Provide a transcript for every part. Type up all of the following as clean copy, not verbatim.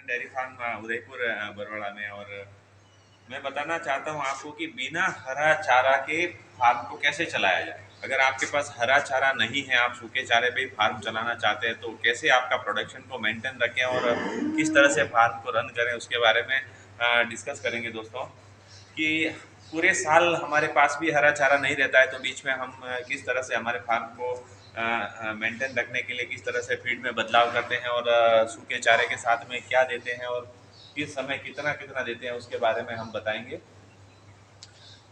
Dairy farm Udaipur Barwara में। और मैं बताना चाहता हूँ आपको कि बिना हरा चारा के फार्म को कैसे चलाया जाए। अगर आपके पास हरा चारा नहीं है, आप सूखे चारे पे ही फार्म चलाना चाहते हैं, तो कैसे आपका प्रोडक्शन को मेंटेन रखें और किस तरह से फार्म को रन करें, उसके बारे में डिस्कस करेंगे दोस्तों। कि पूरे साल हमारे पास भी हरा चारा नहीं रहता है, तो बीच में हम किस तरह से हमारे फार्म को मेंटेन रखने के लिए किस तरह से फीड में बदलाव करते हैं और सूखे चारे के साथ में क्या देते हैं और किस समय कितना कितना देते हैं, उसके बारे में हम बताएंगे।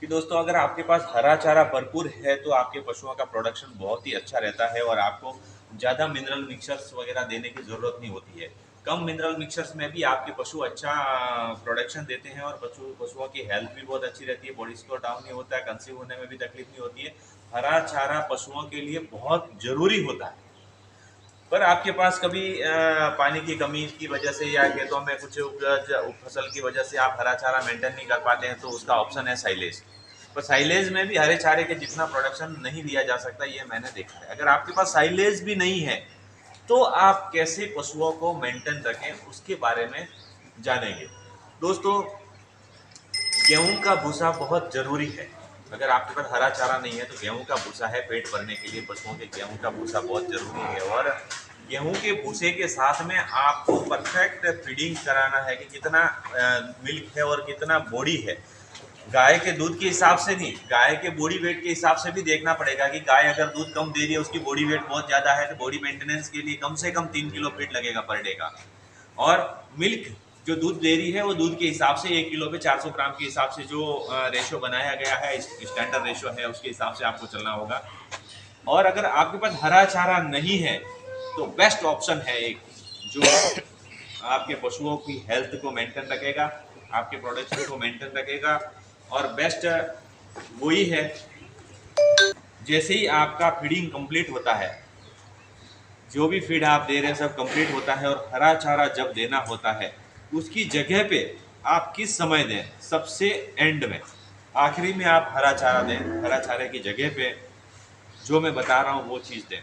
कि दोस्तों अगर आपके पास हरा चारा भरपूर है तो आपके पशुओं का प्रोडक्शन बहुत ही अच्छा रहता है और आपको ज़्यादा मिनरल मिक्सचर्स वगैरह देने की ज़रूरत नहीं होती है। कम मिनरल मिक्सचर्स में भी आपके पशु अच्छा प्रोडक्शन देते हैं और पशुओं की हेल्थ भी बहुत अच्छी रहती है, बॉडी स्कोर डाउन नहीं होता है, कंसीव होने में भी तकलीफ नहीं होती है। हरा चारा पशुओं के लिए बहुत ज़रूरी होता है। पर आपके पास कभी पानी की कमी की वजह से या खेतों में कुछ उपज फसल की वजह से आप हरा चारा मेंटेन नहीं कर पाते हैं, तो उसका ऑप्शन है साइलेज। पर साइलेज में भी हरे चारे के जितना प्रोडक्शन नहीं दिया जा सकता, ये मैंने देखा है। अगर आपके पास साइलेज भी नहीं है तो आप कैसे पशुओं को मेंटेन रखें, उसके बारे में जानेंगे दोस्तों। गेहूं का भूसा बहुत जरूरी है। अगर आपके पास हरा चारा नहीं है तो गेहूं का भूसा है, पेट भरने के लिए पशुओं के गेहूं का भूसा बहुत जरूरी है। और गेहूं के भूसे के साथ में आपको परफेक्ट फीडिंग कराना है कि कितना मिल्क है और कितना बॉडी है। गाय के दूध के हिसाब से नहीं, गाय के बॉडी वेट के हिसाब से भी देखना पड़ेगा कि गाय अगर दूध कम दे रही है, उसकी बॉडी वेट बहुत ज़्यादा है, तो बॉडी मेंटेनेंस के लिए कम से कम 3 किलो फीड लगेगा पर डे का। और मिल्क जो दूध दे रही है वो दूध के हिसाब से 1 किलो पे 400 ग्राम के हिसाब से जो रेशो बनाया गया है, स्टैंडर्ड रेशो है, उसके हिसाब से आपको चलना होगा। और अगर आपके पास हरा चारा नहीं है तो बेस्ट ऑप्शन है एक जो आपके पशुओं की हेल्थ को मेंटेन रखेगा, आपके प्रोडक्शन को मेंटेन रखेगा। और बेस्ट वही है, जैसे ही आपका फीडिंग कंप्लीट होता है, जो भी फीड आप दे रहे हैं सब कंप्लीट होता है और हरा चारा जब देना होता है, उसकी जगह पे आप किस समय दें, सबसे एंड में, आखिरी में आप हरा चारा दें। हरा चारे की जगह पे जो मैं बता रहा हूँ वो चीज़ दें।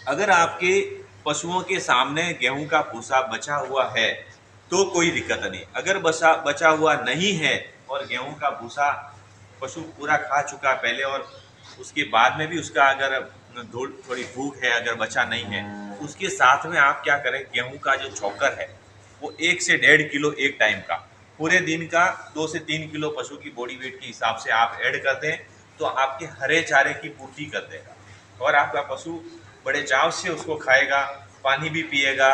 अगर आपके पशुओं के सामने गेहूं का भूसा बचा हुआ है तो कोई दिक्कत नहीं। अगर बचा हुआ नहीं है और गेहूं का भूसा पशु पूरा खा चुका पहले और उसके बाद में भी उसका अगर थोड़ी भूख है, अगर बचा नहीं है, उसके साथ में आप क्या करें, गेहूं का जो चोकर है वो 1 से 1.5 किलो एक टाइम का, पूरे दिन का 2 से 3 किलो पशु की बॉडी वेट के हिसाब से आप ऐड कर दें, तो आपके हरे चारे की पूर्ति कर देगा और आपका पशु बड़े चाव से उसको खाएगा, पानी भी पिएगा।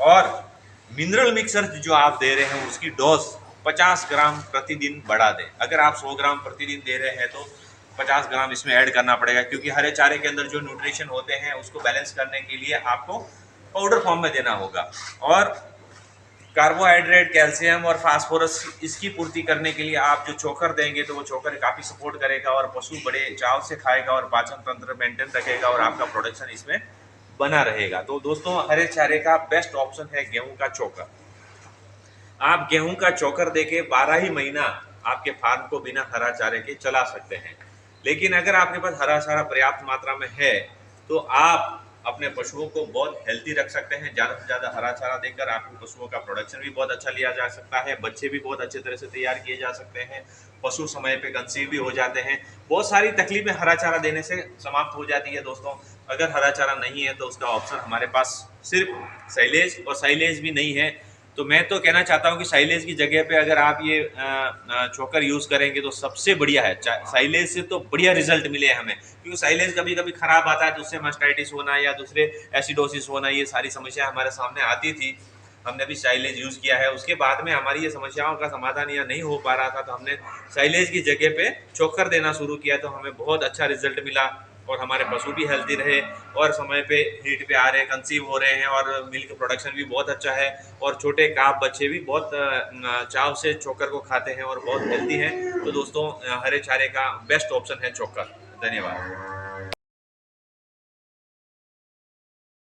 और मिनरल मिक्सर जो आप दे रहे हैं उसकी डोज 50 ग्राम प्रतिदिन बढ़ा दें। अगर आप 100 ग्राम प्रतिदिन दे रहे हैं तो 50 ग्राम इसमें ऐड करना पड़ेगा, क्योंकि हरे चारे के अंदर जो न्यूट्रिशन होते हैं उसको बैलेंस करने के लिए आपको पाउडर फॉर्म में देना होगा। और कार्बोहाइड्रेट, कैल्शियम और फास्फोरस, इसकी पूर्ति करने के लिए आप जो चोकर देंगे तो वो चोकर काफ़ी सपोर्ट करेगा और पशु बड़े चाव से खाएगा और पाचन तंत्र मेंटेन रखेगा और आपका प्रोडक्शन इसमें बना रहेगा। तो दोस्तों हरे चारे का बेस्ट ऑप्शन है गेहूं का चोकर। आप गेहूं का चोकर देके 12 ही महीना आपके फार्म को बिना हरा चारे के चला सकते हैं। लेकिन अगर आपके पास हरा चारा पर्याप्त मात्रा में है तो आप अपने पशुओं को बहुत हेल्दी रख सकते हैं। ज़्यादा से ज़्यादा हरा चारा देकर आपके पशुओं का प्रोडक्शन भी बहुत अच्छा लिया जा सकता है, बच्चे भी बहुत अच्छे तरह से तैयार किए जा सकते हैं, पशु समय पे कंसीव भी हो जाते हैं, बहुत सारी तकलीफें हरा चारा देने से समाप्त हो जाती है दोस्तों। अगर हरा चारा नहीं है तो उसका ऑप्शन हमारे पास सिर्फ साइलेज, और साइलेज भी नहीं है तो मैं तो कहना चाहता हूँ कि साइलेज की जगह पे अगर आप ये चोकर यूज़ करेंगे तो सबसे बढ़िया है। साइलेज से तो बढ़िया रिजल्ट मिले हमें, क्योंकि साइलेज कभी कभी खराब आता है तो उससे मास्टाइटिस होना या दूसरे एसिडोसिस होना, ये सारी समस्या हमारे सामने आती थी। हमने भी साइलेज यूज़ किया है, उसके बाद में हमारी ये समस्याओं का समाधान या नहीं हो पा रहा था तो हमने साइलेज की जगह पे चोकर देना शुरू किया, तो हमें बहुत अच्छा रिजल्ट मिला और हमारे पशु भी हेल्दी रहे और समय पे हीट पे आ रहे हैं, कंसीव हो रहे हैं और मिल्क प्रोडक्शन भी बहुत अच्छा है। और छोटे काफ बच्चे भी बहुत चाव से चोकर को खाते हैं और बहुत हेल्दी हैं। तो दोस्तों हरे चारे का बेस्ट ऑप्शन है चोकर। धन्यवाद।